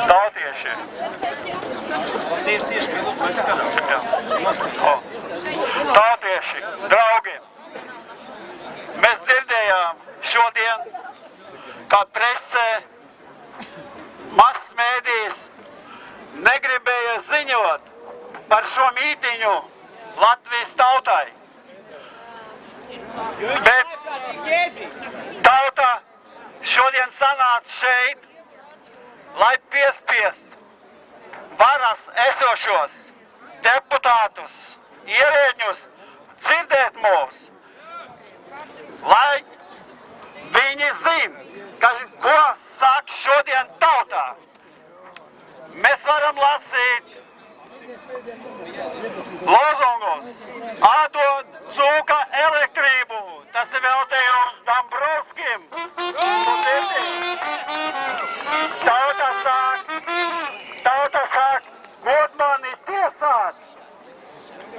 Tautieši. Tautieši, draugi, mēs dzirdējām šodien, kā presē, masmēdijas negribēja ziņot par šo mītiņu Latvijas tautai. Bet tauta šodien sanāca šeit, lai piespiest varas esošos deputātus, ierēģņus dzirdēt mūs, lai viņi zina, ko saka šodien tautā. Mēs varam lasīt lozungus, atdod cūka elektrību, tas ir veltījums Dombrovskim. Tauta sāk, god mani tiesāt.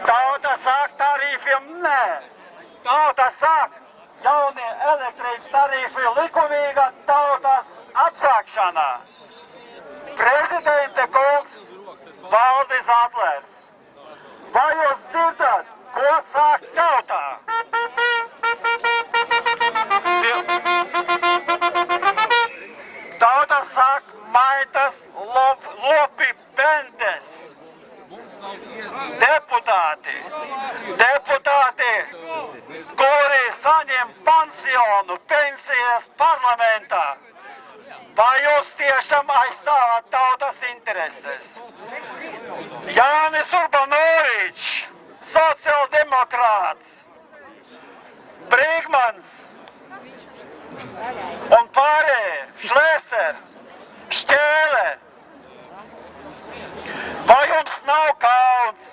Tauta sāk, tarīfiem nē. Tauta sāk, jaunie elektrības tarīfi likumīga tautas apsākšanā. Prezidente kungs Valdis Adlers, vai jūs dzirdat, ko sāk tautā? Tauta sāk maitas, lopi, pendes. Deputāti, kuri saņem pensionu, pensijas parlamentā, vai jūs tiešām aizstāvat tautas intereses? Jānis Urbanovičs, sociāldemokrāts, Brīgmans un pārējie, Šlēsers, Šķēle, vai jums nav kauns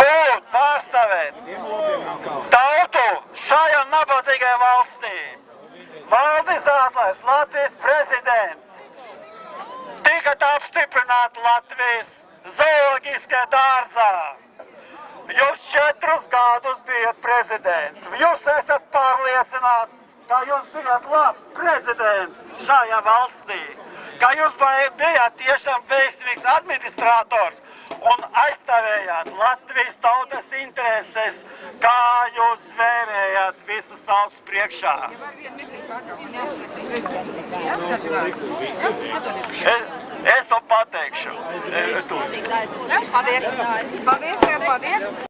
būt pārstāvēt tautu šajā nabadzīgajā valstī? Valdis Adlers, Latvijas prezidents, tika apstiprināta Latvijas zooloģiskajā dārzā. Jūs 4 gadus bijat prezidents. Jūs esat pārliecināts, ka jūs bijat labs prezidents šajā valstī, ka jūs bijat tiešām veiksmīgs administrators un aizstāvējāt Latvijas tautas intereses, kā jūs vērējāt visas tautas priekšā. Es to pateikšu. Paldies!